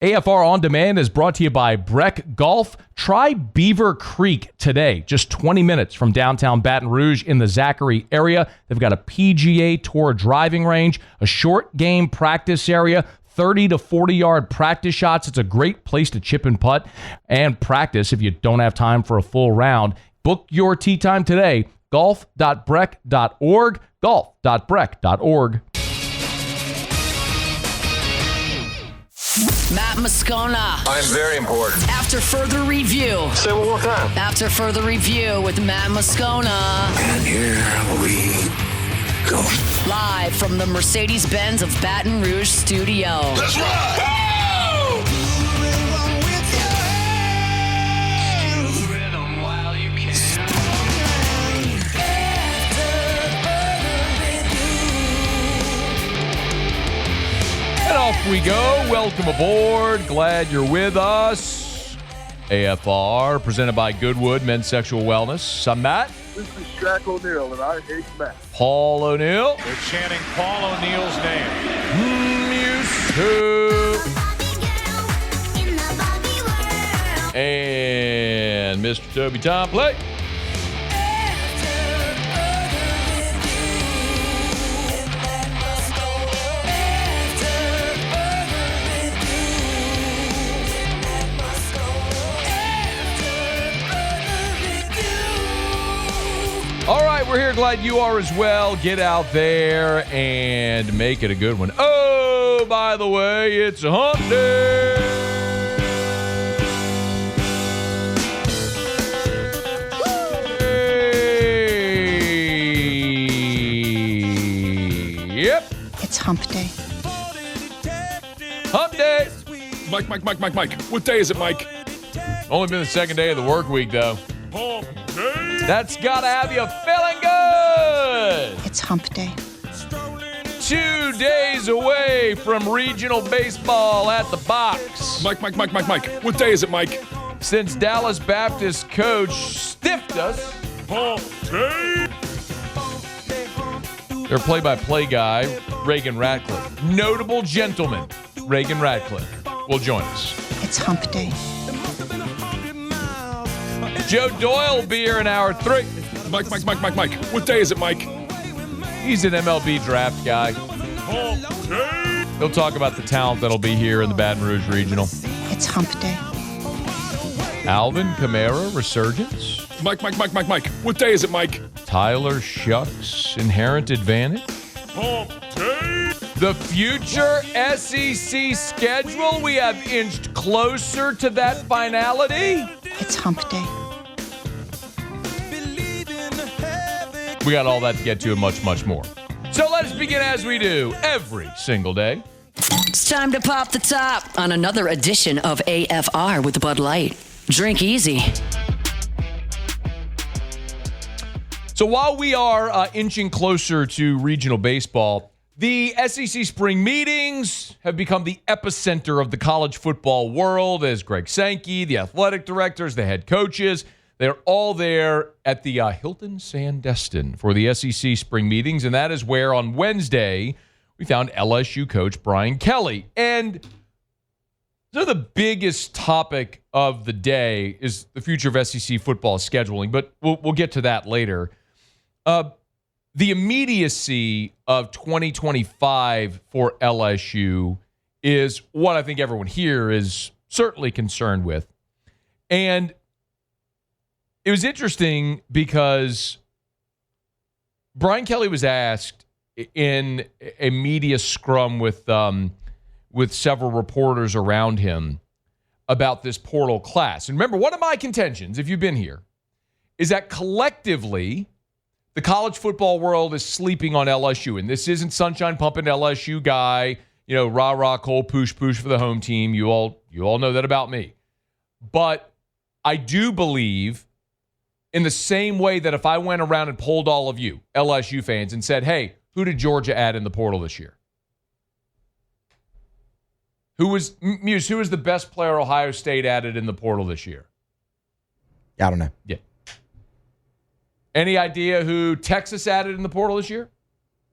AFR On Demand is brought to you by Breck Golf. Try Beaver Creek today, just 20 minutes from downtown Baton Rouge in the Zachary area. They've got a PGA Tour driving range, a short game practice area, 30 to 40-yard practice shots. It's a great place to chip and putt and practice if you don't have time for a full round. Book your tee time today, golf.breck.org, golf.breck.org. Matt Moscona. I'm very important. After further review. Say it one more time. After further review with Matt Moscona. And here we go. Live from the Mercedes-Benz of Baton Rouge studio. That's right. And off we go. Welcome aboard. Glad you're with us. AFR, presented by Goodwood Men's Sexual Wellness. I'm Matt. This is Shaq O'Neal, and I hate Matt. Paul O'Neal. They're chanting Paul O'Neal's name. Used to. And Mr. Toby Tom, play. All right, we're here. Glad you are as well. Get out there and make it a good one. Oh, by the way, it's a hump day. Hey. Yep. It's hump day. Hump day. Mike. What day is it, Mike? Only been the second day of the work week, though. Hump day. That's got to have you feeling good. It's hump day. 2 days away from regional baseball at the box. Mike. What day is it, Mike? Since Dallas Baptist coach stiffed us. Hump day. Their play-by-play guy, Reagan Ratcliffe. Notable gentleman, Reagan Ratcliffe, will join us. It's hump day. Joe Doyle will be here in hour 3. Mike. What day is it, Mike? He's an MLB draft guy. Hump day. He'll talk about the talent that'll be here in the Baton Rouge Regional. It's hump day. Alvin Kamara, resurgence. Mike. What day is it, Mike? Tyler Shucks, inherent advantage. Hump day. The future SEC schedule, we have inched closer to that finality. It's hump day. We got all that to get to and much, much more. So let us begin as we do every single day. It's time to pop the top on another edition of AFR with Bud Light. Drink easy. So while we are inching closer to regional baseball, the SEC spring meetings have become the epicenter of the college football world as Greg Sankey, the athletic directors, the head coaches, they're all there at the Hilton Sandestin for the SEC spring meetings, and that is where on Wednesday we found LSU coach Brian Kelly. And so the biggest topic of the day is the future of SEC football scheduling, but we'll get to that later. The immediacy of 2025 for LSU is what I think everyone here is certainly concerned with. And it was interesting because Brian Kelly was asked in a media scrum with several reporters around him about this portal class. And remember, one of my contentions, if you've been here, is that collectively the college football world is sleeping on LSU. And this isn't sunshine pumping LSU guy, rah-rah, Cole, poosh for the home team. You all know that about me. But I do believe in the same way that if I went around and polled all of you, LSU fans, and said, hey, who did Georgia add in the portal this year? Who was the best player Ohio State added in the portal this year? I don't know. Yeah. Any idea who Texas added in the portal this year?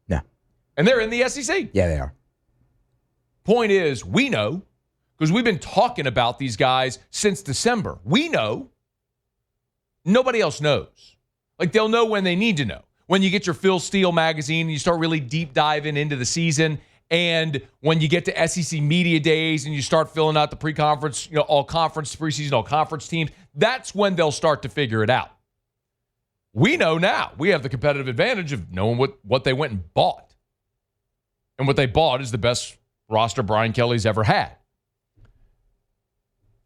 No. And they're in the SEC. Yeah, they are. Point is, we know because we've been talking about these guys since December. We know. Nobody else knows. Like, they'll know when they need to know. When you get your Phil Steele magazine and you start really deep diving into the season, and when you get to SEC media days and you start filling out the pre-conference, all conference, preseason, all conference teams, that's when they'll start to figure it out. We know now. We have the competitive advantage of knowing what they went and bought. And what they bought is the best roster Brian Kelly's ever had.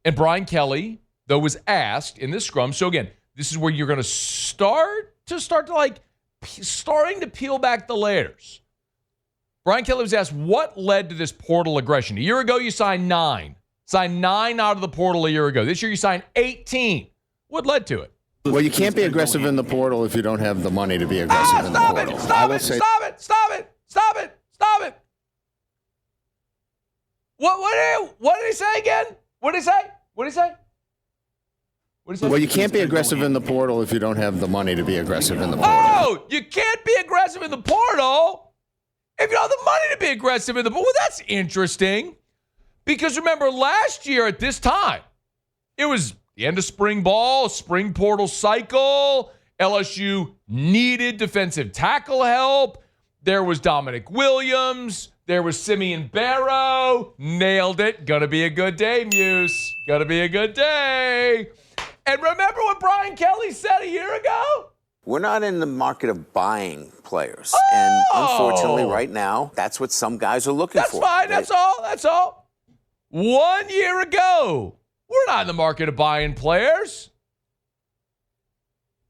And Brian Kelly, though, was asked in this scrum. So again, this is where you're going to start to starting to peel back the layers. Brian Kelly was asked, what led to this portal aggression? A year ago, you signed 9. Signed 9 out of the portal a year ago. This year, you signed 18. What led to it? Well, you can't be aggressive in the portal if you don't have the money to be aggressive in the portal. Stop it. What did he say again? What did he say? Well, you can't be aggressive in the portal if you don't have the money to be aggressive in the portal. Oh, you can't be aggressive in the portal if you don't have the money to be aggressive in the portal. Well, that's interesting. Because remember, last year at this time, it was the end of spring ball, spring portal cycle. LSU needed defensive tackle help. There was Dominic Williams. There was Simeon Barrow. Nailed it. Gonna be a good day, Muse. Gonna be a good day. And remember what Brian Kelly said a year ago? We're not in the market of buying players. And unfortunately, right now, that's what some guys are looking for. That's fine. That's all. 1 year ago, we're not in the market of buying players.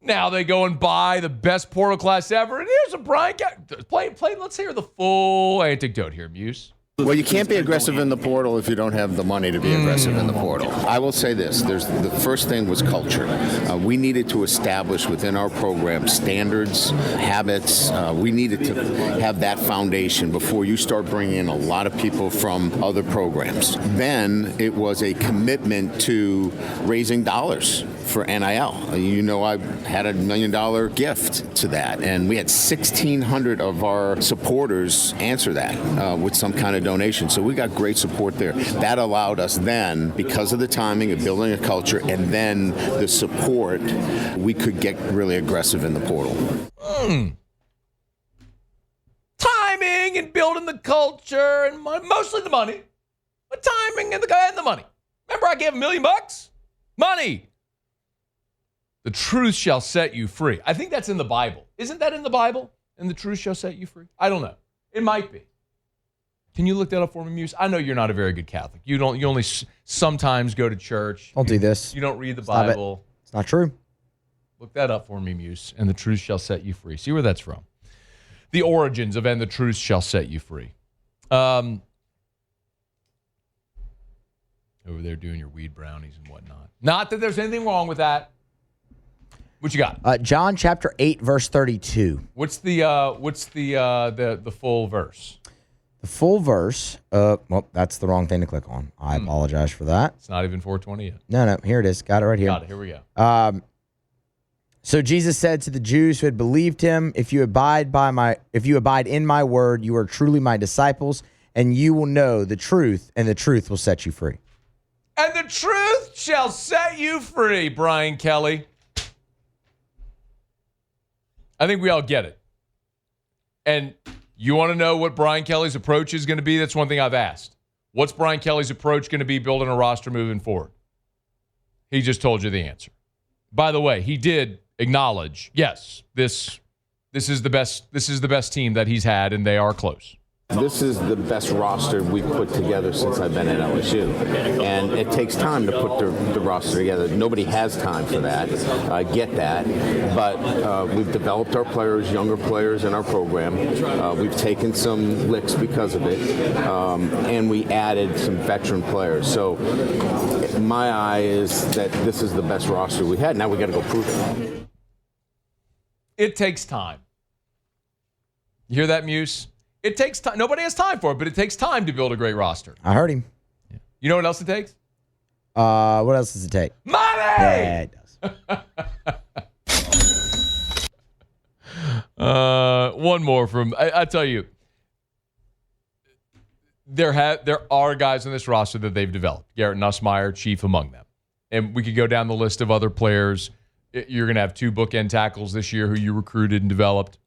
Now they go and buy the best portal class ever. And here's a Brian Kelly. Let's hear the full anecdote here, Muse. Well, you can't be aggressive in the portal if you don't have the money to be aggressive in the portal. I will say this. The first thing was culture. We needed to establish within our program standards, habits. We needed to have that foundation before you start bringing in a lot of people from other programs. Then it was a commitment to raising dollars for NIL. I had $1 million gift to that, and we had 1,600 of our supporters answer that with some kind of donation. So we got great support there. That allowed us then, because of the timing of building a culture and then the support, we could get really aggressive in the portal. Timing and building the culture and mostly the money. But timing and the money. Remember, I gave $1 million? Money. The truth shall set you free. I think that's in the Bible. Isn't that in the Bible? And the truth shall set you free? I don't know. It might be. Can you look that up for me, Muse? I know you're not a very good Catholic. You only sometimes go to church. Don't do this. You don't read the Stop Bible. It's not true. Look that up for me, Muse. And the truth shall set you free. See where that's from. The origins of and the truth shall set you free. Over there doing your weed brownies and whatnot. Not that there's anything wrong with that. What you got? John chapter 8, verse 32. What's the full verse? The full verse, that's the wrong thing to click on. I apologize for that. It's not even 420 yet. No, here it is. Got it right here. Got it. Here we go. So Jesus said to the Jews who had believed him, if you abide in my word, you are truly my disciples, and you will know the truth, and the truth will set you free. And the truth shall set you free, Brian Kelly. I think we all get it. And you want to know what Brian Kelly's approach is going to be? That's one thing I've asked. What's Brian Kelly's approach going to be building a roster moving forward? He just told you the answer. By the way, he did acknowledge, yes, this is the best team that he's had, and they are close. This is the best roster we've put together since I've been at LSU. And it takes time to put the roster together. Nobody has time for that. I get that. But we've developed our players, younger players in our program. We've taken some licks because of it. And we added some veteran players. So my eye is that this is the best roster we had. Now we got to go prove it. It takes time. You hear that, Muse? It takes time. Nobody has time for it, but it takes time to build a great roster. I heard him. Yeah. You know what else it takes? What else does it take? Money! Yeah, it does. One more from, I tell you, there are guys on this roster that they've developed. Garrett Nussmeier, chief among them. And we could go down the list of other players. You're going to have 2 bookend tackles this year who you recruited and developed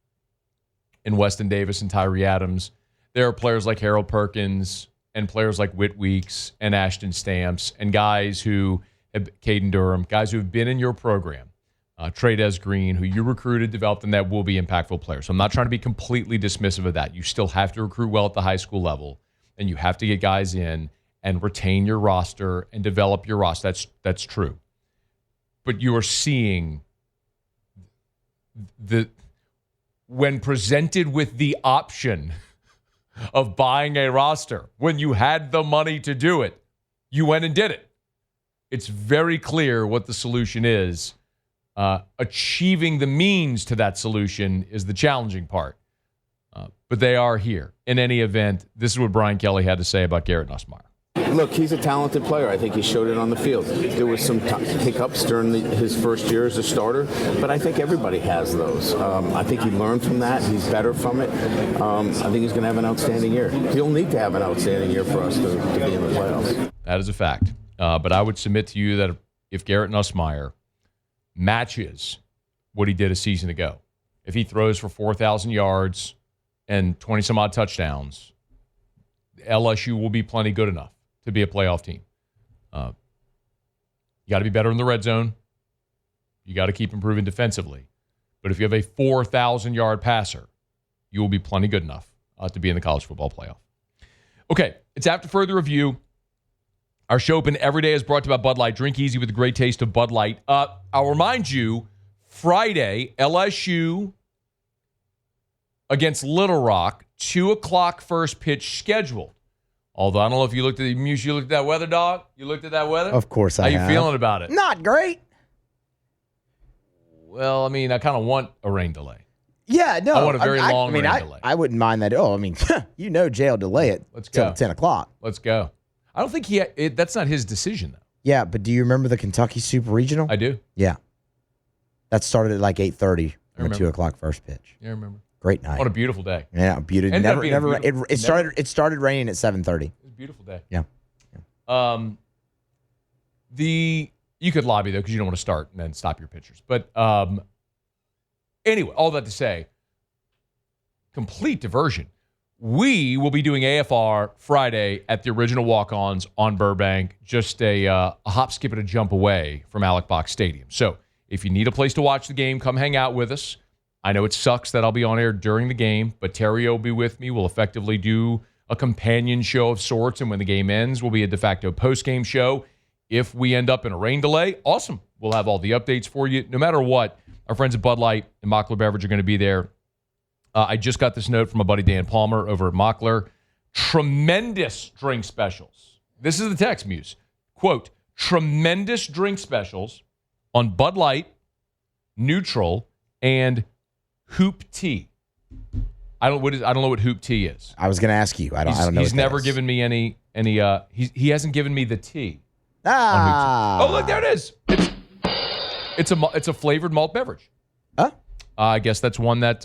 in Weston Davis and Tyree Adams. There are players like Harold Perkins and players like Whit Weeks and Ashton Stamps and guys who have Caden Durham, guys who have been in your program. Trey Des Green, who you recruited, developed, and that will be impactful players. So I'm not trying to be completely dismissive of that. You still have to recruit well at the high school level, and you have to get guys in and retain your roster and develop your roster. That's true. But you are seeing when presented with the option of buying a roster, when you had the money to do it, you went and did it. It's very clear what the solution is. Achieving the means to that solution is the challenging part. But they are here. In any event, this is what Brian Kelly had to say about Garrett Nussmeier. Look, he's a talented player. I think he showed it on the field. There was some hiccups during his first year as a starter, but I think everybody has those. I think he learned from that. He's better from it. I think he's going to have an outstanding year. He'll need to have an outstanding year for us to be in the playoffs. That is a fact. But I would submit to you that if Garrett Nussmeier matches what he did a season ago, if he throws for 4,000 yards and 20-some-odd touchdowns, LSU will be plenty good enough to be a playoff team. You got to be better in the red zone. You got to keep improving defensively. But if you have a 4,000-yard passer, you will be plenty good enough to be in the college football playoff. Okay, it's after further review. Our show open every day is brought to you by Bud Light. Drink easy with the great taste of Bud Light. I'll remind you, Friday, LSU against Little Rock, 2 o'clock first pitch scheduled. Although I don't know if you looked at that weather, dog. You looked at that weather? Of course I have. How you feeling about it? Not great. Well, I mean, I kind of want a rain delay. Yeah, no. I want a very long rain delay. I wouldn't mind that. Oh, I mean, Jay will delay it till 10 o'clock. Let's go. I don't think that's not his decision, though. Yeah, but do you remember the Kentucky Super Regional? I do. Yeah. That started at like 8:30 on the 2 o'clock first pitch. Yeah, I remember. Great night. What a beautiful day. Yeah, beautiful. It started raining at 7:30. It was a beautiful day. Yeah. You could lobby, though, because you don't want to start and then stop your pitchers. But anyway, all that to say, complete diversion. We will be doing AFR Friday at the original walk-ons on Burbank, just a hop, skip, and a jump away from Alec Box Stadium. So if you need a place to watch the game, come hang out with us. I know it sucks that I'll be on air during the game, but Terry will be with me. We'll effectively do a companion show of sorts, and when the game ends, we'll be a de facto post-game show. If we end up in a rain delay, awesome. We'll have all the updates for you. No matter what, our friends at Bud Light and Mockler Beverage are going to be there. I just got this note from my buddy Dan Palmer over at Mockler. Tremendous drink specials. This is the text, Muse. Quote, tremendous drink specials on Bud Light, Neutral, and Hoop Tea. I don't know what Hoop Tea is. I was going to ask you. I don't know. He's never given me any. He hasn't given me the tea. Ah. Oh, look, there it is. It's a flavored malt beverage. Huh? I guess that's one that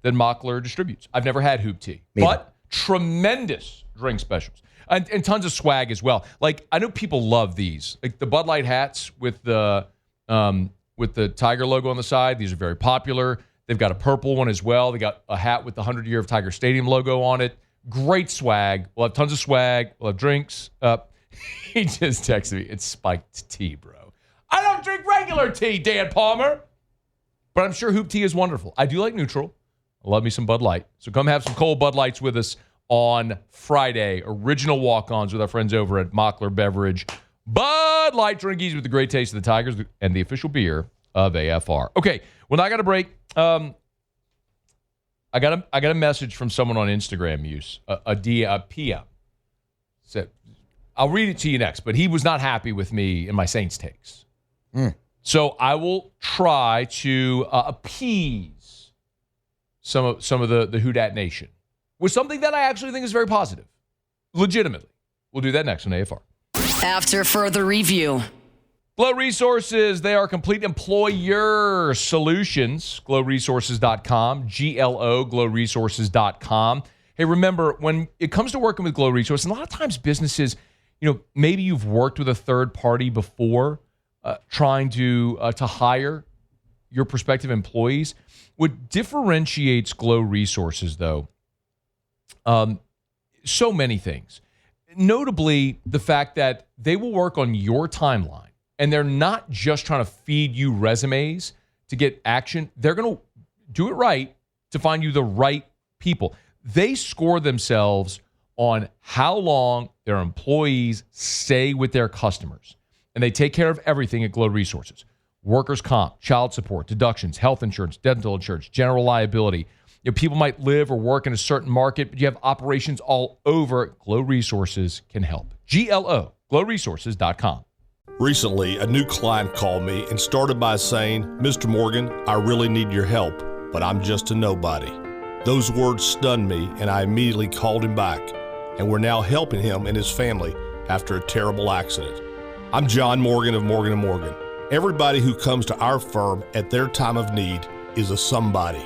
Mockler distributes. I've never had Hoop Tea, but tremendous drink specials and tons of swag as well. Like, I know people love these, like the Bud Light hats with the Tiger logo on the side. These are very popular. They've got a purple one as well. They got a hat with the 100-year of Tiger Stadium logo on it. Great swag. We'll have tons of swag. We'll have drinks. He just texted me. It's spiked tea, bro. I don't drink regular tea, Dan Palmer. But I'm sure Hoop Tea is wonderful. I do like Neutral. I love me some Bud Light. So come have some cold Bud Lights with us on Friday. Original walk-ons with our friends over at Mockler Beverage. Bud Light drinkies with the great taste of the Tigers and the official beer of AFR. Okay, well, now I got a break. I got a message from someone on Instagram, a PM. Said, I'll read it to you next, but he was not happy with me and my Saints takes. So I will try to appease some of the Who Dat Nation with something that I actually think is very positive. Legitimately. We'll do that next on AFR. After further review. Glow Resources, they are complete employer solutions. GlowResources.com, GLO, GlowResources.com. Hey, remember, when it comes to working with Glow Resource, and a lot of times businesses, maybe you've worked with a third party before trying to hire your prospective employees. What differentiates Glow Resources, though, so many things. Notably, the fact that they will work on your timeline, and they're not just trying to feed you resumes to get action. They're going to do it right to find you the right people. They score themselves on how long their employees stay with their customers, and they take care of everything at Glow Resources. Workers' comp, child support, deductions, health insurance, dental insurance, general liability. People might live or work in a certain market, but you have operations all over. Glow Resources can help. GLO, glowresources.com. Recently, a new client called me and started by saying, "Mr. Morgan, I really need your help, but I'm just a nobody." Those words stunned me, and I immediately called him back, and we're now helping him and his family after a terrible accident. I'm John Morgan of Morgan & Morgan. Everybody who comes to our firm at their time of need is a somebody.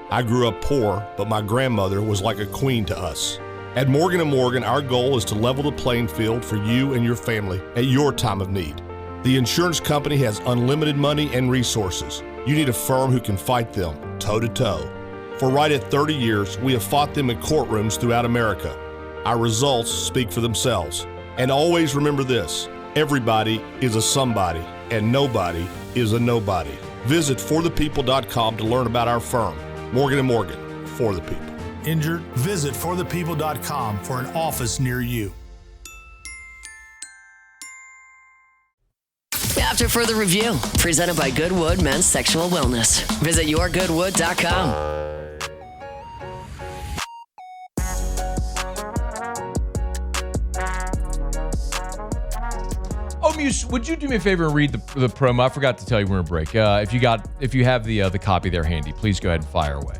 I grew up poor, but my grandmother was like a queen to us. At Morgan & Morgan, our goal is to level the playing field for you and your family at your time of need. The insurance company has unlimited money and resources. You need a firm who can fight them toe-to-toe. For right at 30 years, we have fought them in courtrooms throughout America. Our results speak for themselves. And always remember this, everybody is a somebody, and nobody is a nobody. Visit forthepeople.com to learn about our firm, Morgan & Morgan, for the people. Injured? Visit forthepeople.com for an office near you. After further review, presented by Goodwood Men's Sexual Wellness. Visit yourgoodwood.com. Oh, Muse, would you do me a favor and read the promo? I forgot to tell you we're in break. If you have the copy there handy, please go ahead and fire away.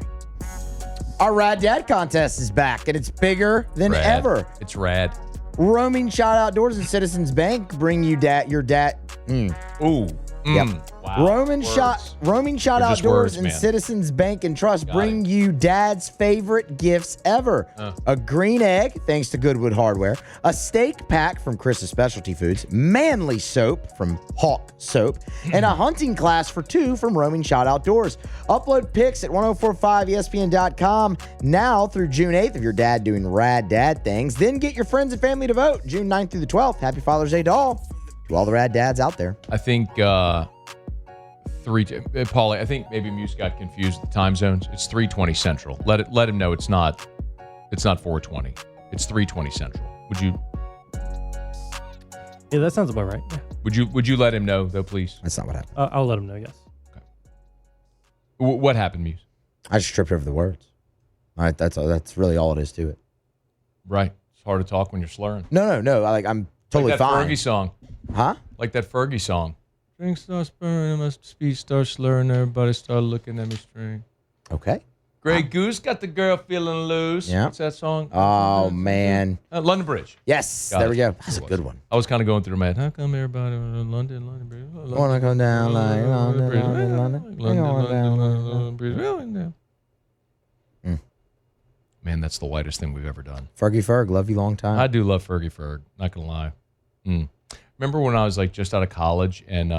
Our Rad Dad contest is back, and it's bigger than ever. It's rad. Roaming Shot Outdoors and Citizens Bank bring you your dad. Ooh. Yep. Wow. Roaming Shot Outdoors words, and man. Citizens Bank and Trust bring you dad's favorite gifts ever. A green egg, thanks to Goodwood Hardware. A steak pack from Chris's Specialty Foods. Manly soap from Hawk Soap. And a hunting class for 2 from Roaming Shot Outdoors. Upload pics at 1045ESPN.com now through June 8th of your dad doing rad dad things. Then get your friends and family to vote June 9th through the 12th. Happy Father's Day to all. To all the rad dads out there. I think Paulie, I think maybe Muse got confused with the time zones. It's 3:20 Central. Let him know it's not 4:20. It's 3:20 Central. Would you? Yeah, that sounds about right. Yeah. Would you let him know though, please? That's not what happened. I'll let him know. Yes. Okay. What happened, Muse? I just tripped over the words. All right, that's really all it is to it. Right. It's hard to talk when you're slurring. No. I'm totally like that fine. Fergie song. Huh? Like that Fergie song. Drink starts burning, my speech starts slurring, everybody start looking at me strange. Okay. Grey Goose got the girl feeling loose. Yeah. What's that song? Oh, man. London Bridge. Yes. Got there it. we go. That's a good one. I was kind of going through my head. How come everybody in London Bridge? Want to go down like London Bridge. Man, that's the whitest thing we've ever done. Fergie Ferg, love you long time. I do love Fergie Ferg, not going to lie. Remember when I was like just out of college and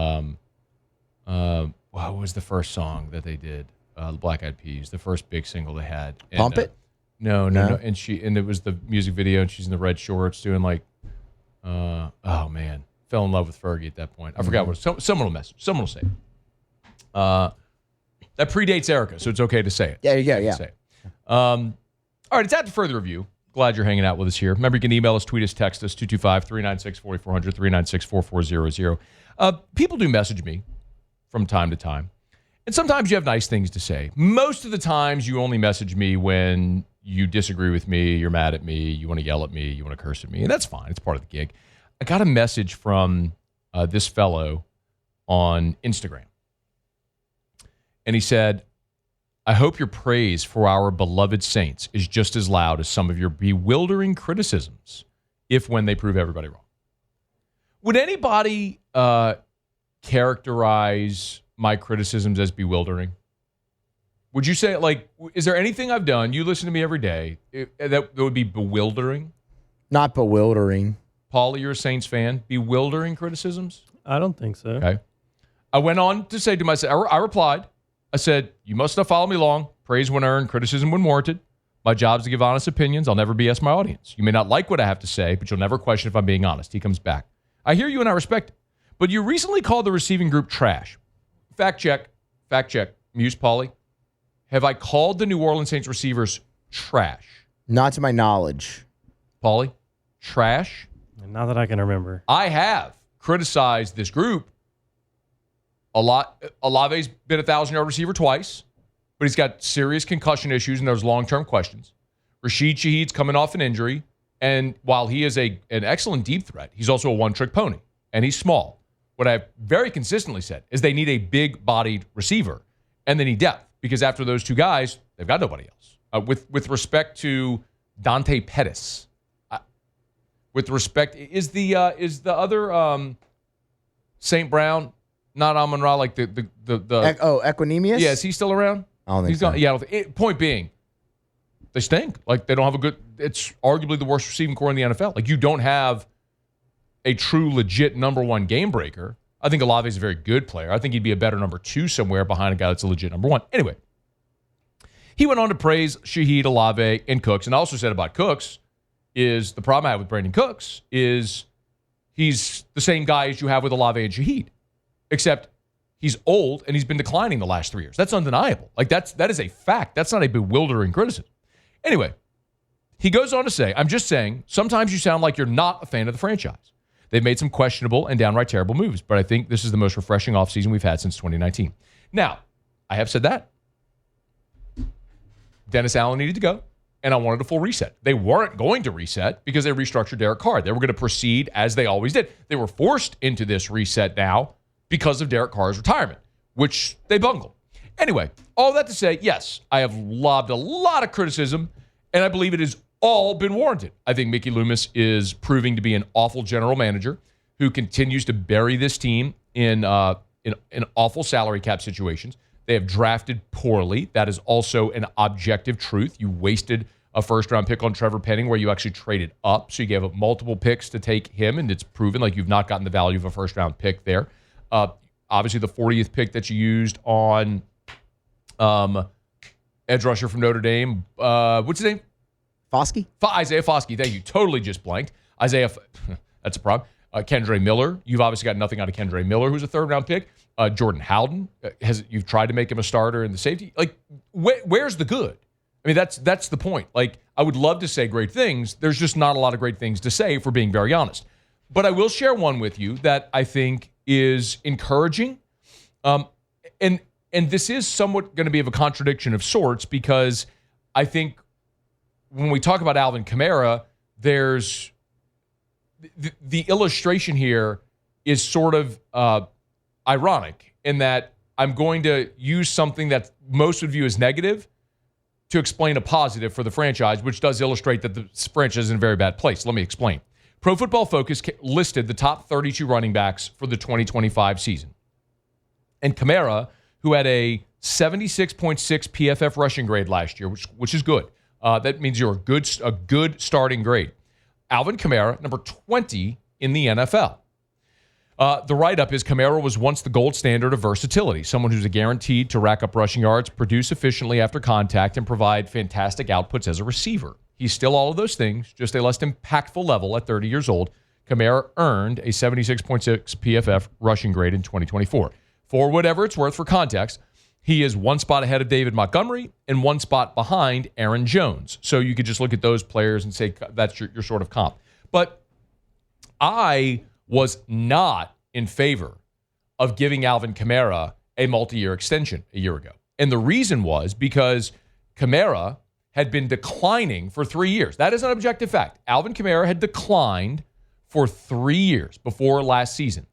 what was the first song that they did? The Black Eyed Peas, the first big single they had. And, Pump It? No. And it was the music video and she's in the red shorts doing like, oh man, fell in love with Fergie at that point. I forgot what, someone will message, someone will say it. That predates Erica, so it's okay to say it. There you go, yeah. Say it. All right, it's after further review. Glad you're hanging out with us here. Remember, you can email us, tweet us, text us, 225-396-4400, 396-4400. People do message me from time to time. And sometimes you have nice things to say. Most of the times you only message me when you disagree with me, you're mad at me, you want to yell at me, you want to curse at me. And that's fine. It's part of the gig. I got a message from this fellow on Instagram. And he said, I hope your praise for our beloved Saints is just as loud as some of your bewildering criticisms, if when they prove everybody wrong. Would anybody characterize my criticisms as bewildering? Would you say, like, is there anything I've done, you listen to me every day, that would be bewildering? Not bewildering. Paulie, you're a Saints fan. Bewildering criticisms? I don't think so. Okay. I went on to say to myself, I replied, I said, you must not follow me long. Praise when earned, criticism when warranted. My job is to give honest opinions. I'll never BS my audience. You may not like what I have to say, but you'll never question if I'm being honest. He comes back. I hear you and I respect it. But you recently called the receiving group trash. Fact check. Muse Paulie. Have I called the New Orleans Saints receivers trash? Not to my knowledge. Paulie? Trash? Not that I can remember. I have criticized this group a lot. Olave's been a 1,000-yard receiver twice, but he's got serious concussion issues and there's long-term questions. Rashid Shaheed's coming off an injury, and while he is an excellent deep threat, he's also a one-trick pony, and he's small. What I've very consistently said is they need a big-bodied receiver, and they need depth, because after those two guys, they've got nobody else. With respect to Dante Pettis, with respect, is the other St. Brown, not Amon-Ra, like the Equanimous? Yeah, is he still around? I don't think He's so. gone. Yeah, point being, they stink. Like, they don't have a good, it's arguably the worst receiving core in the NFL. Like, you don't have a true, legit number one game breaker. I think Olave is a very good player. I think he'd be a better number two somewhere behind a guy that's a legit number one. Anyway, he went on to praise Shaheed, Olave, and Cooks. And I also said about Cooks is the problem I have with Brandon Cooks is he's the same guy as you have with Olave and Shaheed, except he's old and he's been declining the last 3 years. That's undeniable. Like, that is a fact. That's not a bewildering criticism. Anyway, he goes on to say, I'm just saying, sometimes you sound like you're not a fan of the franchise. They've made some questionable and downright terrible moves, but I think this is the most refreshing offseason we've had since 2019. Now, I have said that. Dennis Allen needed to go, and I wanted a full reset. They weren't going to reset because they restructured Derek Carr. They were going to proceed as they always did. They were forced into this reset now because of Derek Carr's retirement, which they bungled. Anyway, all that to say, yes, I have lobbed a lot of criticism, and I believe it has all been warranted. I think Mickey Loomis is proving to be an awful general manager who continues to bury this team in awful salary cap situations. They have drafted poorly. That is also an objective truth. You wasted a first-round pick on Trevor Penning where you actually traded up, so you gave up multiple picks to take him, and it's proven like you've not gotten the value of a first-round pick there. Obviously, the 40th pick that you used on edge rusher from Notre Dame. What's his name? Foskey? Isaiah Foskey. Thank you. Totally just blanked. Isaiah, that's a problem. Kendra Miller. You've obviously got nothing out of Kendra Miller, who's a third-round pick. Jordan Howden. You've tried to make him a starter in the safety. Like, where's the good? I mean, that's the point. Like, I would love to say great things. There's just not a lot of great things to say, if we're being very honest. But I will share one with you that I think is encouraging. And this is somewhat going to be of a contradiction of sorts, because I think when we talk about Alvin Kamara, there's the illustration here is sort of ironic in that I'm going to use something that most would view as negative to explain a positive for the franchise, which does illustrate that the franchise is in a very bad place. Let me explain. Pro Football Focus listed the top 32 running backs for the 2025 season. And Kamara, who had a 76.6 PFF rushing grade last year, which is good. That means you're a good starting grade. Alvin Kamara, number 20 in the NFL. The write-up is Kamara was once the gold standard of versatility, someone who's guaranteed to rack up rushing yards, produce efficiently after contact, and provide fantastic outputs as a receiver. He's still all of those things, just a less impactful level at 30 years old. Kamara earned a 76.6 PFF rushing grade in 2024. For whatever it's worth, for context, he is one spot ahead of David Montgomery and one spot behind Aaron Jones. So you could just look at those players and say that's your sort of comp. But I was not in favor of giving Alvin Kamara a multi-year extension a year ago. And the reason was because Kamara had been declining for 3 years. That is an objective fact. Alvin Kamara had declined for 3 years before last season.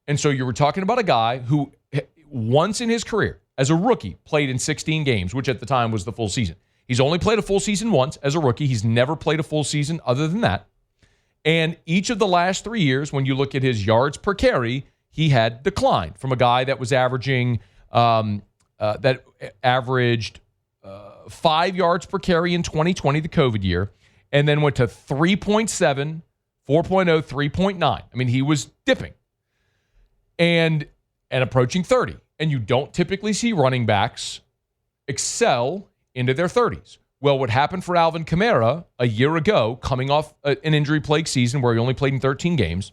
And so you were talking about a guy who once in his career, as a rookie, played in 16 games, which at the time was the full season. He's only played a full season once as a rookie. He's never played a full season other than that. And each of the last 3 years, when you look at his yards per carry, he had declined from a guy that was averaged 5 yards per carry in 2020, the COVID year, and then went to 3.7, 4.0, 3.9. I mean, he was dipping and approaching 30. And you don't typically see running backs excel into their 30s. Well, what happened for Alvin Kamara a year ago, coming off an injury-plagued season where he only played in 13 games,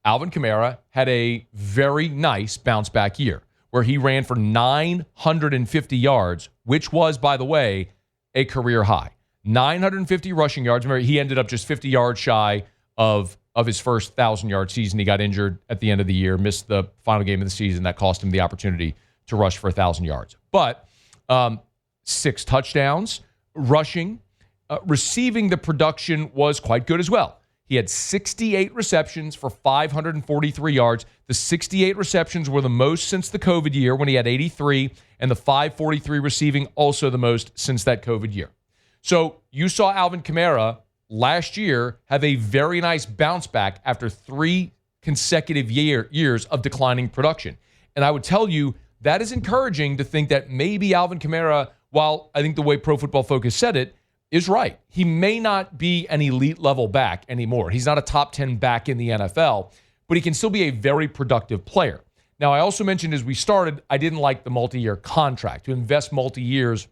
Alvin Kamara had a very nice bounce-back year where he ran for 950 yards, which was, by the way, a career high. 950 rushing yards. Remember, he ended up just 50 yards shy of his first 1,000-yard season. He got injured at the end of the year, missed the final game of the season. That cost him the opportunity to rush for 1,000 yards. But 6 touchdowns, rushing, receiving the production was quite good as well. He had 68 receptions for 543 yards. The 68 receptions were the most since the COVID year when he had 83, and the 543 receiving also the most since that COVID year. So you saw Alvin Kamara last year have a very nice bounce back after 3 consecutive years of declining production. And I would tell you that is encouraging to think that maybe Alvin Kamara, while I think the way Pro Football Focus said it, is right. He may not be an elite level back anymore. He's not a top 10 back in the NFL, but he can still be a very productive player. Now, I also mentioned as we started, I didn't like the multi-year contract, to invest multi-years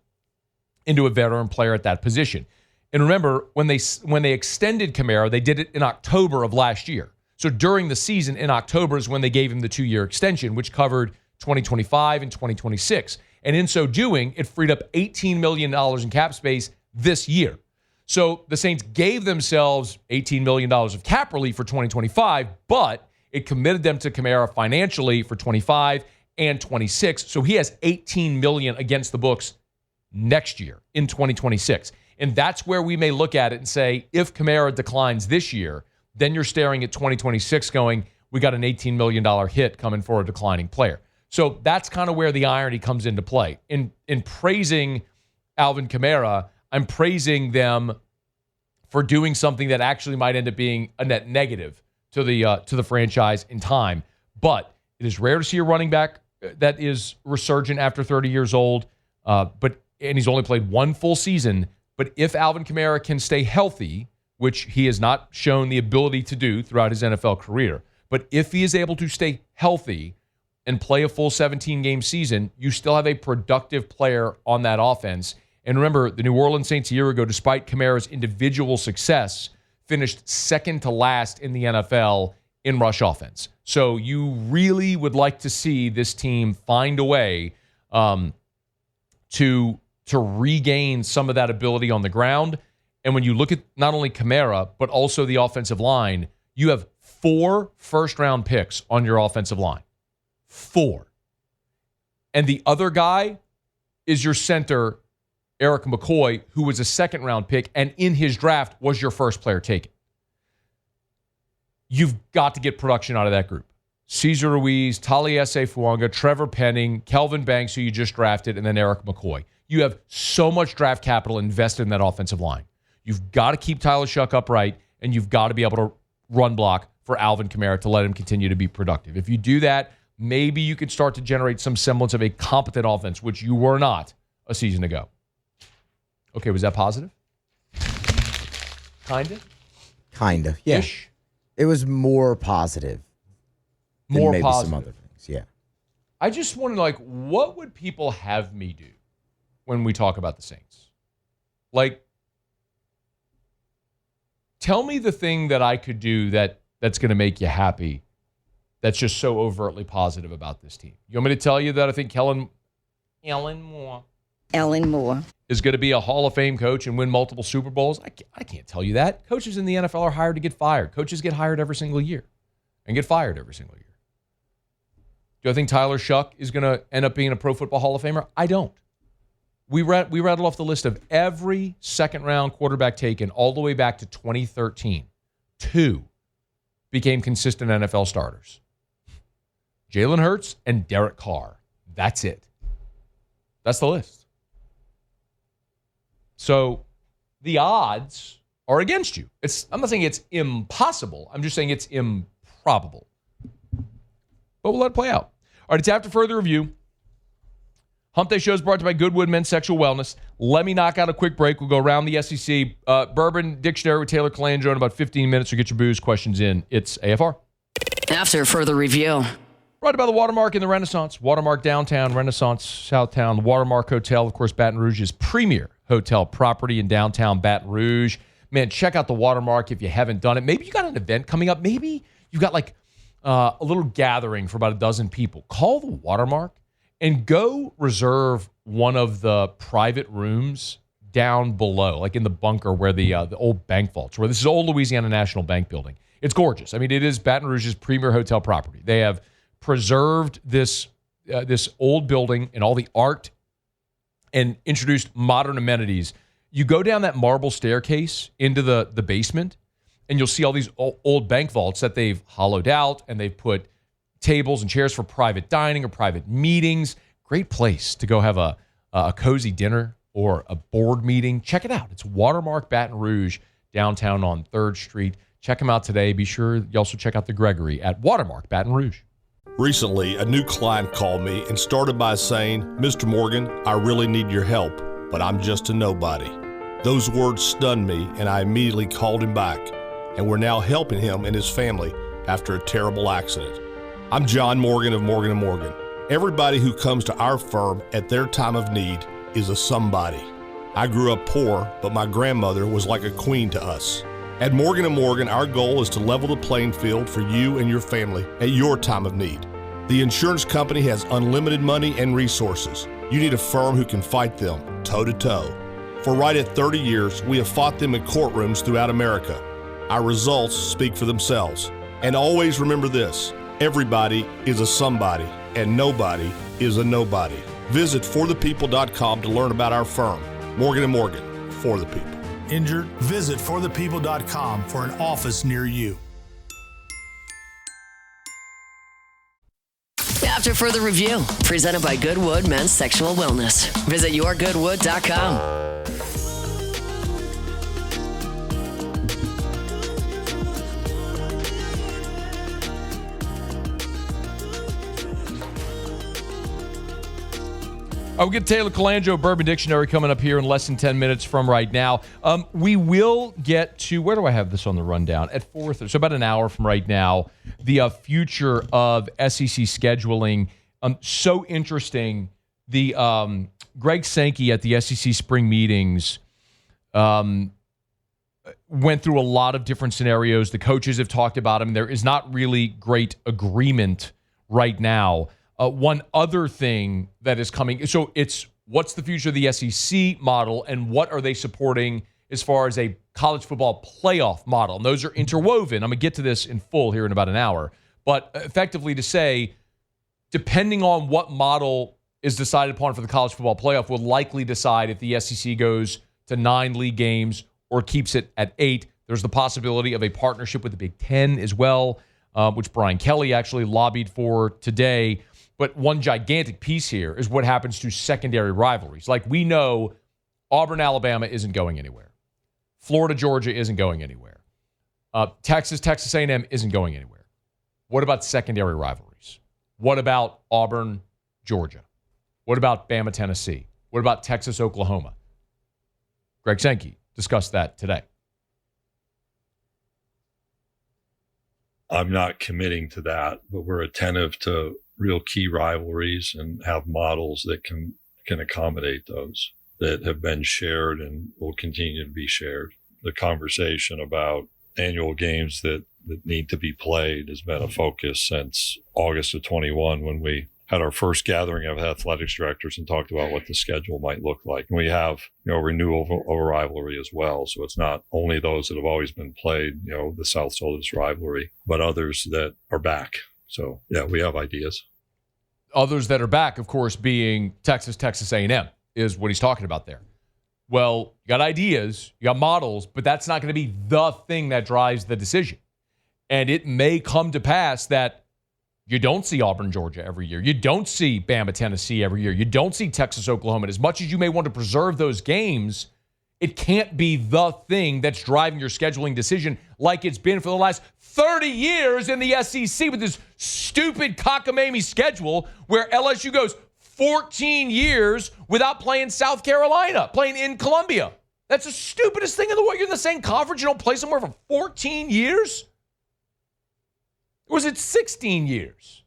into a veteran player at that position. And remember, when they extended Kamara, they did it in October of last year. So during the season in October is when they gave him the 2-year extension, which covered 2025 and 2026. And in so doing, it freed up $18 million in cap space this year. So the Saints gave themselves $18 million of cap relief for 2025, but it committed them to Kamara financially for 25 and 26. So he has $18 million against the books next year in 2026. And that's where we may look at it and say, if Kamara declines this year, then you're staring at 2026 going, we got an $18 million hit coming for a declining player. So that's kind of where the irony comes into play. In praising Alvin Kamara, I'm praising them for doing something that actually might end up being a net negative to the franchise in time. But it is rare to see a running back that is resurgent after 30 years old. And he's only played 1 full season. But if Alvin Kamara can stay healthy, which he has not shown the ability to do throughout his NFL career, but if he is able to stay healthy and play a full 17-game season, you still have a productive player on that offense. And remember, the New Orleans Saints a year ago, despite Kamara's individual success, finished second to last in the NFL in rush offense. So you really would like to see this team find a way to regain some of that ability on the ground. And when you look at not only Kamara, but also the offensive line, you have 4 first-round picks on your offensive line. 4. And the other guy is your center, Eric McCoy, who was a second-round pick, and in his draft was your first player taken. You've got to get production out of that group. Cesar Ruiz, Taliesin Fuanga, Trevor Penning, Kelvin Banks, who you just drafted, and then Eric McCoy. You have so much draft capital invested in that offensive line. You've got to keep Tyler Shuck upright, and you've got to be able to run block for Alvin Kamara to let him continue to be productive. If you do that, maybe you could start to generate some semblance of a competent offense, which you were not a season ago. Okay, was that positive? Kind of, yeah. Ish? It was more positive. More maybe positive. Some other things, yeah. I just wanted, what would people have me do when we talk about the Saints? Tell me the thing that I could do that's going to make you happy, that's just so overtly positive about this team. You want me to tell you that I think Ellen Moore is going to be a Hall of Fame coach and win multiple Super Bowls? I can't tell you that. Coaches in the NFL are hired to get fired. Coaches get hired every single year and get fired every single year. Do I think Tyler Shuck is going to end up being a Pro Football Hall of Famer? I don't. We rattled off the list of every second-round quarterback taken all the way back to 2013. 2 became consistent NFL starters. Jalen Hurts and Derek Carr. That's it. That's the list. So the odds are against you. I'm not saying it's impossible. I'm just saying it's improbable. But we'll let it play out. All right, it's after further review. Hump Day show is brought to you by Goodwood Men's Sexual Wellness. Let me knock out a quick break. We'll go around the SEC. Bourbon Dictionary with Taylor Calandro in about 15 minutes. So get your booze questions in. It's AFR. After further review. Brought to you by the Watermark in the Renaissance. Watermark Downtown, Renaissance Southtown. The Watermark Hotel, of course, Baton Rouge's premier hotel property in downtown Baton Rouge. Man, check out the Watermark if you haven't done it. Maybe you got an event coming up. Maybe you got like a little gathering for about a dozen people. Call the Watermark and go reserve one of the private rooms down below, like in the bunker where the old bank vaults, where this is old Louisiana National Bank building. It's gorgeous. I mean, it is Baton Rouge's premier hotel property. They have preserved this old building and all the art and introduced modern amenities. You go down that marble staircase into the basement, and you'll see all these old bank vaults that they've hollowed out, and they've put tables and chairs for private dining or private meetings. Great place to go have a cozy dinner or a board meeting. Check it out. It's Watermark Baton Rouge, downtown on 3rd Street. Check them out today. Be sure you also check out the Gregory at Watermark Baton Rouge. Recently, a new client called me and started by saying, "Mr. Morgan, I really need your help, but I'm just a nobody." Those words stunned me, and I immediately called him back, and we're now helping him and his family after a terrible accident. I'm John Morgan of Morgan & Morgan. Everybody who comes to our firm at their time of need is a somebody. I grew up poor, but my grandmother was like a queen to us. At Morgan & Morgan, our goal is to level the playing field for you and your family at your time of need. The insurance company has unlimited money and resources. You need a firm who can fight them toe-to-toe. For right at 30 years, we have fought them in courtrooms throughout America. Our results speak for themselves. And always remember this, everybody is a somebody, and nobody is a nobody. Visit forthepeople.com to learn about our firm, Morgan & Morgan, for the people. Injured? Visit forthepeople.com for an office near you. After further review, presented by Goodwood Men's Sexual Wellness. Visit yourgoodwood.com. I'll get Taylor Calandro, Bourbon Dictionary, coming up here in less than 10 minutes from right now. We will get to, where do I have this on the rundown? At 4:30, so about an hour from right now, the future of SEC scheduling. So interesting. The Greg Sankey at the SEC spring meetings went through a lot of different scenarios. The coaches have talked about them. There is not really great agreement right now. One other thing that is coming, so it's what's the future of the SEC model and what are they supporting as far as a college football playoff model? And those are interwoven. I'm going to get to this in full here in about an hour. But effectively to say, depending on what model is decided upon for the college football playoff will likely decide if the SEC goes to 9 league games or keeps it at 8. There's the possibility of a partnership with the Big Ten as well, which Brian Kelly actually lobbied for today. But one gigantic piece here is what happens to secondary rivalries. Like we know Auburn, Alabama isn't going anywhere. Florida, Georgia isn't going anywhere. Texas A&M isn't going anywhere. What about secondary rivalries? What about Auburn, Georgia? What about Bama, Tennessee? What about Texas, Oklahoma? Greg Sankey discussed that today. I'm not committing to that, but we're attentive to real key rivalries and have models that can accommodate those that have been shared and will continue to be shared. The conversation about annual games that need to be played has been a focus since August of 21 when we had our first gathering of athletics directors and talked about what the schedule might look like. And we have, renewal of a rivalry as well. So it's not only those that have always been played, the South Soldiers rivalry, but others that are back. So, yeah, we have ideas. Others that are back, of course, being Texas A&M is what he's talking about there. Well, you got ideas, you got models, but that's not going to be the thing that drives the decision. And it may come to pass that you don't see Auburn, Georgia every year. You don't see Bama, Tennessee every year. You don't see Texas, Oklahoma. And as much as you may want to preserve those games, it can't be the thing that's driving your scheduling decision like it's been for the last 30 years in the SEC with this stupid cockamamie schedule where LSU goes 14 years without playing South Carolina, playing in Columbia. That's the stupidest thing in the world. You're in the same conference. You don't play somewhere for 14 years? Or was it 16 years?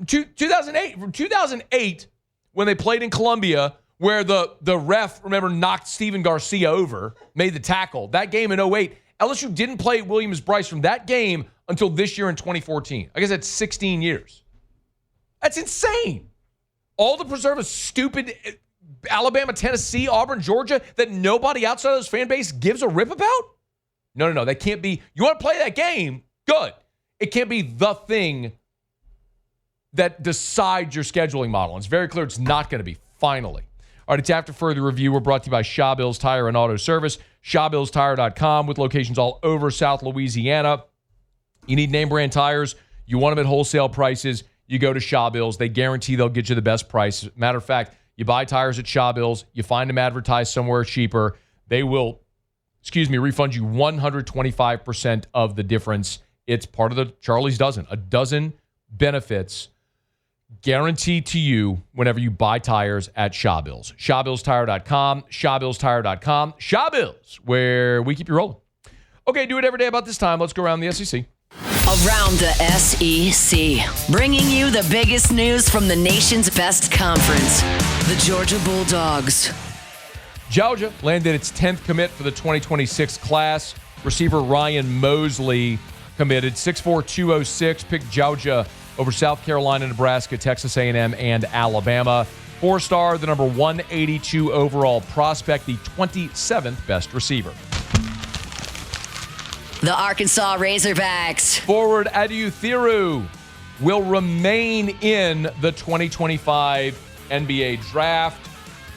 2008. From 2008, when they played in Columbia, where the ref, remember, knocked Steven Garcia over, made the tackle. That game in 08, LSU didn't play Williams-Brice from that game until this year in 2014. I guess that's 16 years. That's insane. All to preserve a stupid Alabama, Tennessee, Auburn, Georgia that nobody outside of this fan base gives a rip about? No. That can't be. You want to play that game? Good. It can't be the thing that decides your scheduling model. And it's very clear it's not going to be, finally. All right, it's After Further Review. We're brought to you by Shawbills Tire and Auto Service. ShawBillsTire.com with locations all over South Louisiana. You need name brand tires. You want them at wholesale prices. You go to Shawbills. They guarantee they'll get you the best price. Matter of fact, you buy tires at Shawbills. You find them advertised somewhere cheaper. They will, refund you 125% of the difference. It's part of the Charlie's Dozen. A dozen benefits guaranteed to you whenever you buy tires at Shawbills. ShawBillsTire.com, ShawBillsTire.com. Shawbills, where we keep you rolling. Okay, do it every day about this time. Let's go around the SEC. Around the SEC, bringing you the biggest news from the nation's best conference, the Georgia Bulldogs. Georgia landed its 10th commit for the 2026 class. Receiver Ryan Mosley committed 6'4", 206, picked Georgia over South Carolina, Nebraska, Texas A&M, and Alabama. Four-star, the number 182 overall prospect, the 27th best receiver. The Arkansas Razorbacks. Forward Adu Thiru will remain in the 2025 NBA draft.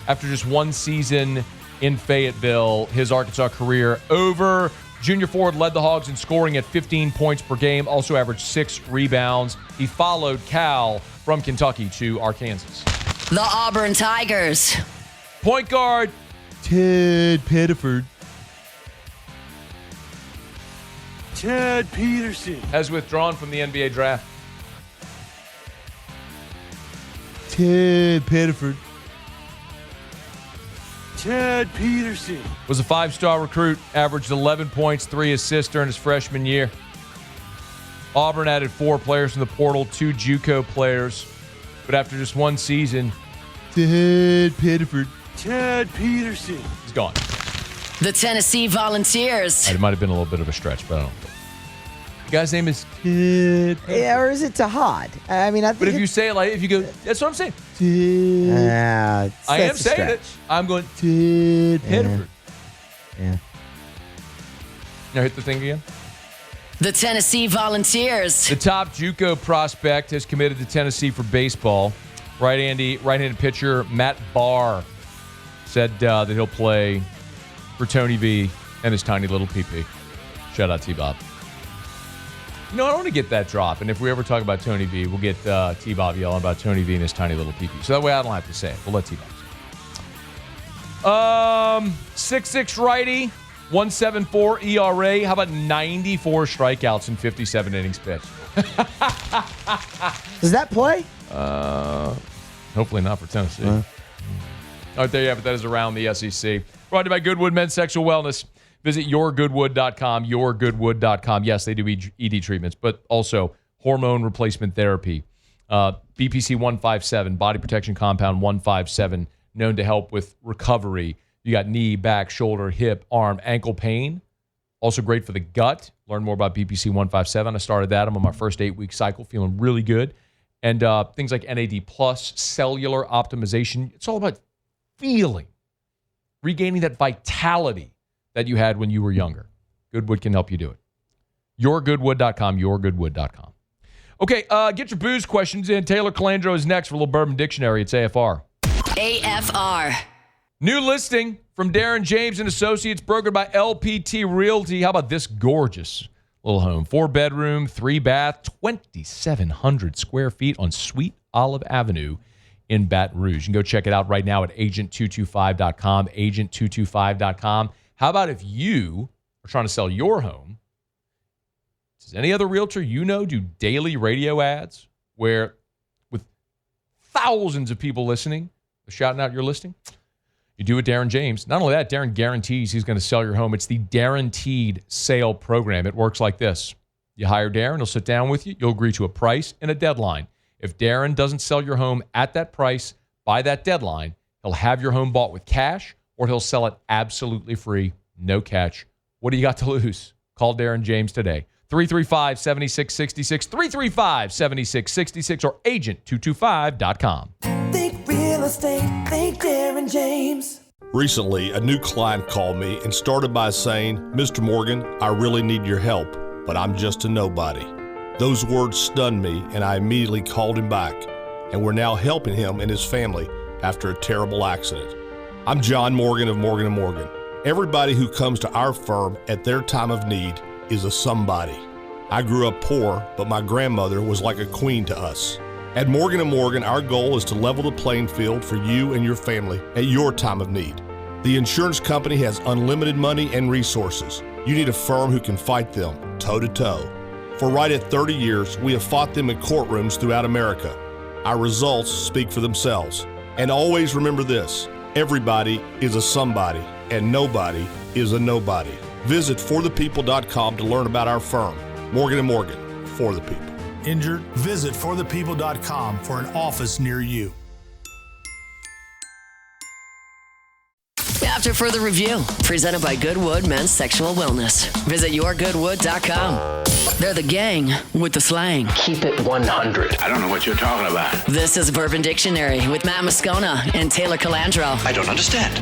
After just one season in Fayetteville, his Arkansas career over. Junior forward led the Hogs in scoring at 15 points per game, also averaged 6 rebounds. He followed Cal from Kentucky to Arkansas. The Auburn Tigers. Point guard Ted Pettiford Ted Peterson has withdrawn from the NBA draft. Ted Pettiford Ted Peterson was a 5-star recruit, averaged 11 points, 3 assists during his freshman year. Auburn added 4 players from the portal, 2 JUCO players. But after just one season, Ted Pettiford Peterson is gone. The Tennessee Volunteers. It might have been a little bit of a stretch, but I don't know. The guy's name is Ted. Yeah, or is it Tahad? I mean, I think. But if you say it like, if you go, that's what I'm saying. I am saying it. I'm going Ted Pettiford. Yeah. Now hit the thing again. The Tennessee Volunteers. The top JUCO prospect has committed to Tennessee for baseball. Right-handed pitcher Matt Barr said that he'll play for Tony V and his tiny little PP. Shout out T-Bob. You know, I don't want to get that drop. And if we ever talk about Tony V, we'll get T-Bob yelling about Tony V and his tiny little PP. So that way I don't have to say it. We'll let T-Bob say it. 6'6" righty, 1.74 ERA. How about 94 strikeouts in 57 innings pitched? Does that play? Hopefully not for Tennessee. All right, there you have it. That is Around the SEC. Brought to you by Goodwood Men's Sexual Wellness. Visit yourgoodwood.com, yourgoodwood.com. Yes, they do ED treatments, but also hormone replacement therapy. BPC 157, body protection compound 157, known to help with recovery. You got knee, back, shoulder, hip, arm, ankle pain. Also great for the gut. Learn more about BPC 157. I started that. I'm on my first 8-week cycle, feeling really good. And things like NAD+, cellular optimization. It's all about feeling, regaining that vitality that you had when you were younger. Goodwood can help you do it. Yourgoodwood.com, yourgoodwood.com. Okay, get your booze questions in. Taylor Calandro is next for a little Bourbon Dictionary. It's AFR. AFR. New listing from Darren James and Associates, brokered by LPT Realty. How about this gorgeous little home? 4-bedroom, 3-bath, 2,700 square feet on Sweet Olive Avenue in Baton Rouge. You can go check it out right now at agent225.com, agent225.com. How about if you are trying to sell your home? Does any other realtor you know do daily radio ads where with thousands of people listening, shouting out you're listening. You do it, Darren James. Not only that, Darren guarantees he's going to sell your home. It's the Guaranteed Sale Program. It works like this. You hire Darren, he'll sit down with you. You'll agree to a price and a deadline. If Darren doesn't sell your home at that price by that deadline, he'll have your home bought with cash or he'll sell it absolutely free, no catch. What do you got to lose? Call Darren James today. 335-7666, 335-7666, or agent225.com. Think real estate, think Darren James. Recently, a new client called me and started by saying, Mr. Morgan, I really need your help, but I'm just a nobody. Those words stunned me, and I immediately called him back, and we're now helping him and his family after a terrible accident. I'm John Morgan of Morgan & Morgan. Everybody who comes to our firm at their time of need is a somebody. I grew up poor, but my grandmother was like a queen to us. At Morgan & Morgan, our goal is to level the playing field for you and your family at your time of need. The insurance company has unlimited money and resources. You need a firm who can fight them toe-to-toe. For right at 30 years, we have fought them in courtrooms throughout America. Our results speak for themselves. And always remember this, everybody is a somebody, and nobody is a nobody. Visit forthepeople.com to learn about our firm, Morgan & Morgan, for the people. Injured? Visit forthepeople.com for an office near you. After further review, presented by Goodwood Men's Sexual Wellness. Visit yourgoodwood.com. They're the gang with the slang. Keep it 100. I don't know what you're talking about. This is Bourbon Dictionary with Matt Moscona and Taylor Calandro. I don't understand.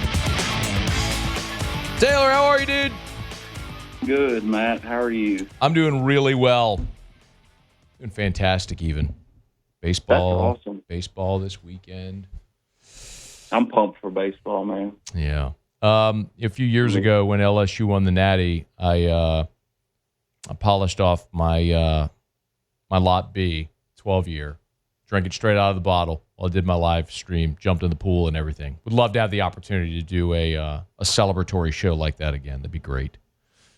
Taylor, how are you, dude? Good, Matt. How are you? I'm doing really well. Doing fantastic, even. Baseball. That's awesome. Baseball this weekend. I'm pumped for baseball, man. Yeah. A few years ago when LSU won the Natty, I polished off my Lot B 12-year, drank it straight out of the bottle while I did my live stream, jumped in the pool and everything. Would love to have the opportunity to do a celebratory show like that again. That'd be great.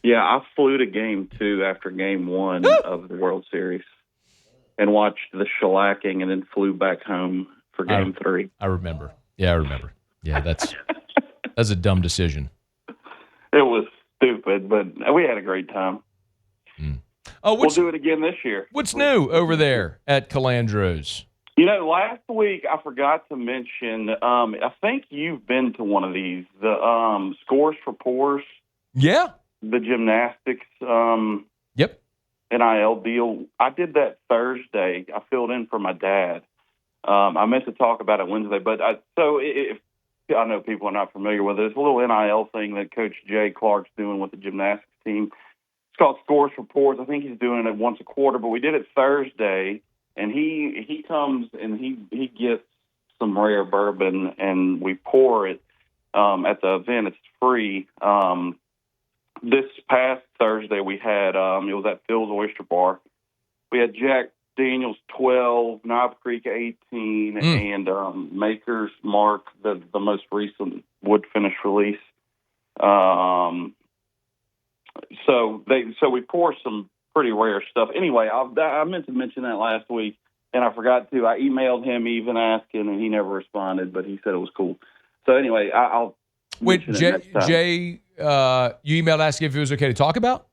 Yeah, I flew to Game 2 after Game 1 of the World Series and watched the shellacking and then flew back home for Game 3. I remember. Yeah, I remember. Yeah, that's a dumb decision. It was stupid, but we had a great time. We'll do it again this year. What's new over there at Calandro's? You know, last week I forgot to mention, I think you've been to one of these, the Scores for Poors. Yeah. The gymnastics Yep. NIL deal. I did that Thursday. I filled in for my dad. I meant to talk about it Wednesday, but if I know people are not familiar with it, it's a little NIL thing that Coach Jay Clark's doing with the gymnastics team. It's called Scores for Pours. I think he's doing it once a quarter, but we did it Thursday, and he comes and he gets some rare bourbon, and we pour it at the event. It's free. This past Thursday we had, it was at Phil's Oyster Bar. We had Jack Daniels 12, Knob Creek 18, and Maker's Mark, the most recent wood finish release. So we pour some pretty rare stuff. Anyway, I meant to mention that last week, and I forgot to. I emailed him even asking, and he never responded, but he said it was cool. So anyway, I'll wait. Jay, you emailed asking if it was okay to talk about?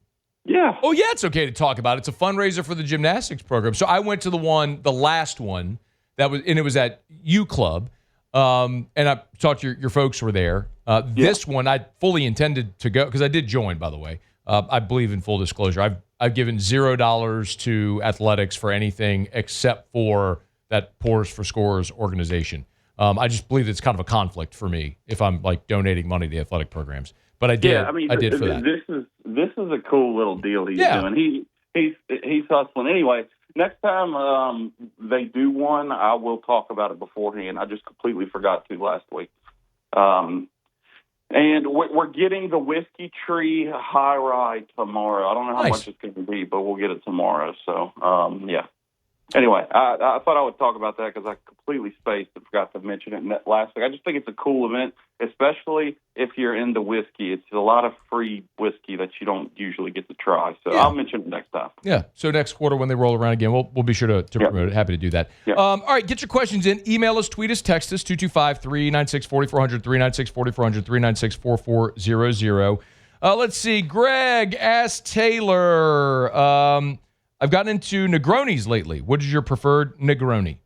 Yeah. Oh, yeah, it's okay to talk about. It's a fundraiser for the gymnastics program. So I went to the last one, and it was at U Club, and I thought your folks were there. This one, I fully intended to go, because I did join, by the way. I believe in full disclosure. I've given $0 to athletics for anything except for that Pours for Scores organization. I just believe it's kind of a conflict for me if I'm like donating money to athletic programs. But I did. Yeah, I mean, I did for that. This is a cool little deal he's doing. He's hustling. Anyway, next time they do one, I will talk about it beforehand. I just completely forgot to last week. And we're getting the Whiskey Tree High Ride tomorrow. I don't know how much it's going to be, but we'll get it tomorrow. So, yeah. Anyway, I thought I would talk about that because I completely spaced and forgot to mention it in that last week. I just think it's a cool event, especially if you're into whiskey. It's a lot of free whiskey that you don't usually get to try. So I'll mention it next time. Yeah. So next quarter when they roll around again, we'll be sure to promote it. Happy to do that. All right. Get your questions in. Email us, tweet us, text us, 225-396-4400, 396-4400, 396-4400. Let's see. Greg asked Taylor, I've gotten into Negronis lately. What is your preferred Negroni?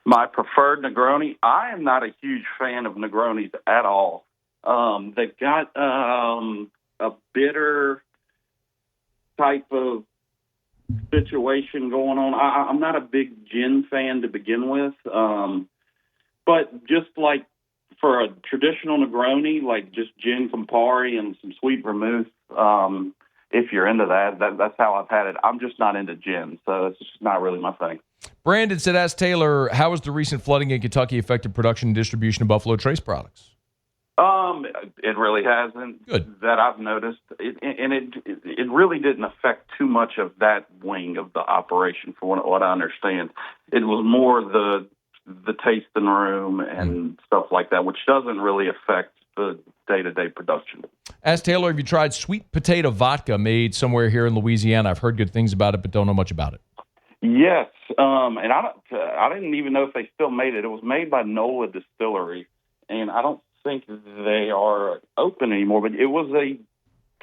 My preferred Negroni? I am not a huge fan of Negronis at all. They've got a bitter type of situation going on. I'm not a big gin fan to begin with. But just like for a traditional Negroni, like just gin Campari and some sweet vermouth, if you're into that's how I've had it. I'm just not into gin, so it's just not really my thing. Brandon said, ask Taylor, how has the recent flooding in Kentucky affected production and distribution of Buffalo Trace products? It really hasn't. Good. That I've noticed. It really didn't affect too much of that wing of the operation, for what I understand. It was more the tasting room and stuff like that, which doesn't really affect the day-to-day production. Ask Taylor, have you tried sweet potato vodka made somewhere here in Louisiana? I've heard good things about it, but don't know much about it. Yes, and I didn't even know if they still made it. It was made by NOLA Distillery, and I don't think they are open anymore, but it was a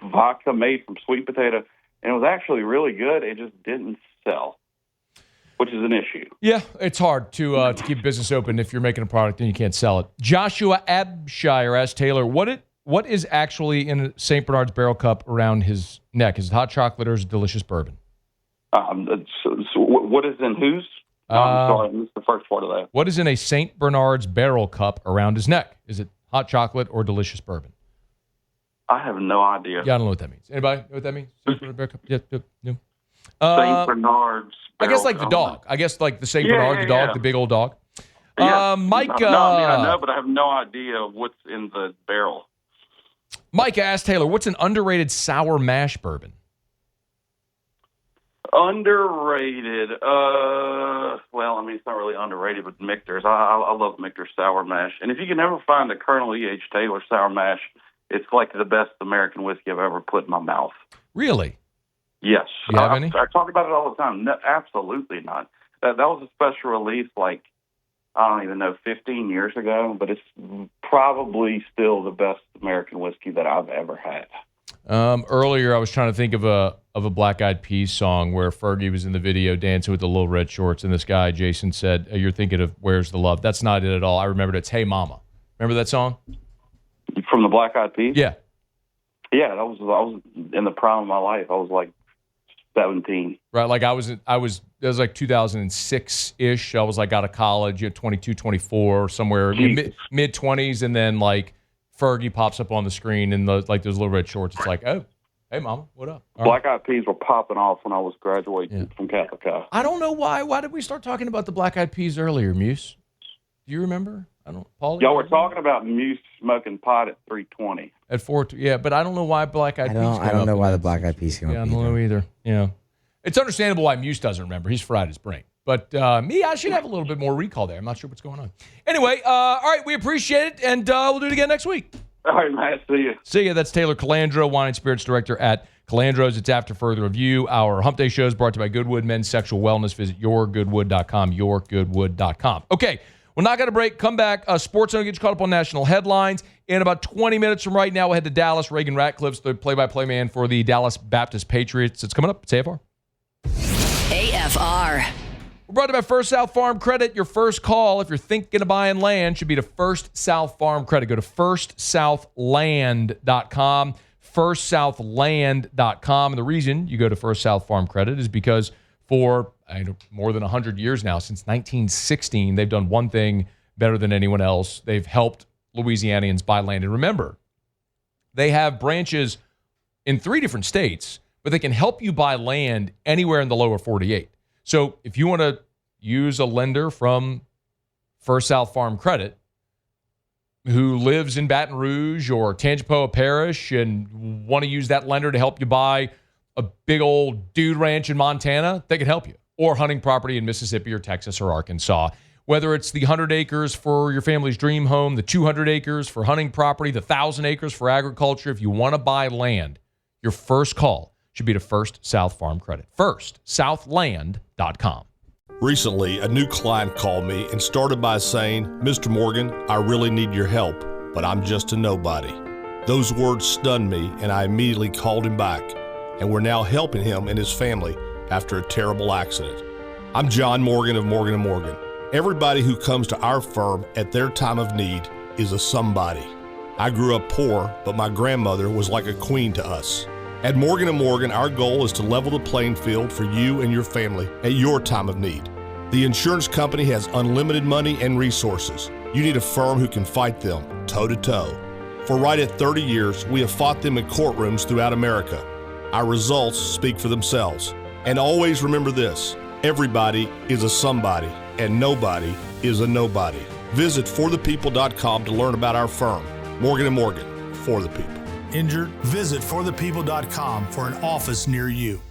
vodka made from sweet potato, and it was actually really good. It just didn't sell, which is an issue. Yeah, it's hard to keep business open if you're making a product and you can't sell it. Joshua Abshire asked Taylor, what is actually in a St. Bernard's barrel cup around his neck? Is it hot chocolate or is it delicious bourbon? So what is in whose? I'm sorry, I missed the first part of that. What is in a St. Bernard's barrel cup around his neck? Is it hot chocolate or delicious bourbon? I have no idea. Yeah, I don't know what that means. Anybody know what that means? St. Bernard's barrel cup? Yeah, no. St. Bernard's I guess like the dog. I guess like the St. Bernard, the dog, the big old dog. Yeah. Micah. I know, but I have no idea what's in the barrel. Micah asked Taylor, what's an underrated sour mash bourbon? Underrated. Well, I mean, it's not really underrated, but Michter's. I love Michter's sour mash. And if you can ever find a Colonel E.H. Taylor sour mash, it's like the best American whiskey I've ever put in my mouth. Really? Yes. You have any? I talk about it all the time. No, absolutely not. That was a special release, like, I don't even know, 15 years ago, but it's probably still the best American whiskey that I've ever had. Earlier, I was trying to think of a Black Eyed Peas song where Fergie was in the video dancing with the little red shorts, and this guy, Jason, said, you're thinking of Where's the Love? That's not it at all. I remembered it's Hey Mama. Remember that song? From the Black Eyed Peas? Yeah. Yeah, I was in the prime of my life. I was like 17. Right, like it was like 2006-ish. I was like out of college, 22, 24, somewhere mid-20s, and then like Fergie pops up on the screen in like those little red shorts. It's like, oh, hey, Mama, what up? Black Eyed Peas were popping off when I was graduating from Catholic High. I don't know why. Why did we start talking about the Black Eyed Peas earlier, Muse? Do you remember? Paul. Y'all were talking about Muse smoking pot at 320. At 4, yeah, but I don't know why Black Eyed Peas. I don't know why the Black Eyed Peas came up. Yeah, I don't know either. Yeah, it's understandable why Muse doesn't remember. He's fried his brain. But me, I should have a little bit more recall there. I'm not sure what's going on. Anyway, all right, we appreciate it, and we'll do it again next week. All right, Matt. See you. See you. That's Taylor Calandro, Wine and Spirits Director at Calandro's. It's after further review. Our Hump Day show is brought to you by Goodwood Men's Sexual Wellness. Visit yourgoodwood.com, yourgoodwood.com. Okay, we're not going to break. Come back. Sports Zone gets caught up on national headlines. In about 20 minutes from right now, we'll head to Dallas. Reagan Ratcliffe's the play-by-play man for the Dallas Baptist Patriots. It's coming up. It's AFR. AFR. We're brought to you by First South Farm Credit. Your first call, if you're thinking of buying land, should be to First South Farm Credit. Go to firstsouthland.com, firstsouthland.com. And the reason you go to First South Farm Credit is because for more than 100 years now, since 1916, they've done one thing better than anyone else. They've helped Louisianians buy land. And remember, they have branches in 3 different states, but they can help you buy land anywhere in the lower 48. So if you want to use a lender from First South Farm Credit who lives in Baton Rouge or Tangipahoa Parish and want to use that lender to help you buy a big old dude ranch in Montana, they can help you. or hunting property in Mississippi or Texas or Arkansas. Whether it's the 100 acres for your family's dream home, the 200 acres for hunting property, the 1,000 acres for agriculture, if you want to buy land, your first call should be to First South Farm Credit. FirstSouthLand.com. Recently, a new client called me and started by saying, Mr. Morgan, I really need your help, but I'm just a nobody. Those words stunned me, and I immediately called him back, and we're now helping him and his family after a terrible accident. I'm John Morgan of Morgan & Morgan. Everybody who comes to our firm at their time of need is a somebody. I grew up poor, but my grandmother was like a queen to us. At Morgan & Morgan, our goal is to level the playing field for you and your family at your time of need. The insurance company has unlimited money and resources. You need a firm who can fight them toe-to-toe. For right at 30 years, we have fought them in courtrooms throughout America. Our results speak for themselves. And always remember this, everybody is a somebody, and nobody is a nobody. Visit forthepeople.com to learn about our firm, Morgan & Morgan, for the people. Injured? Visit forthepeople.com for an office near you.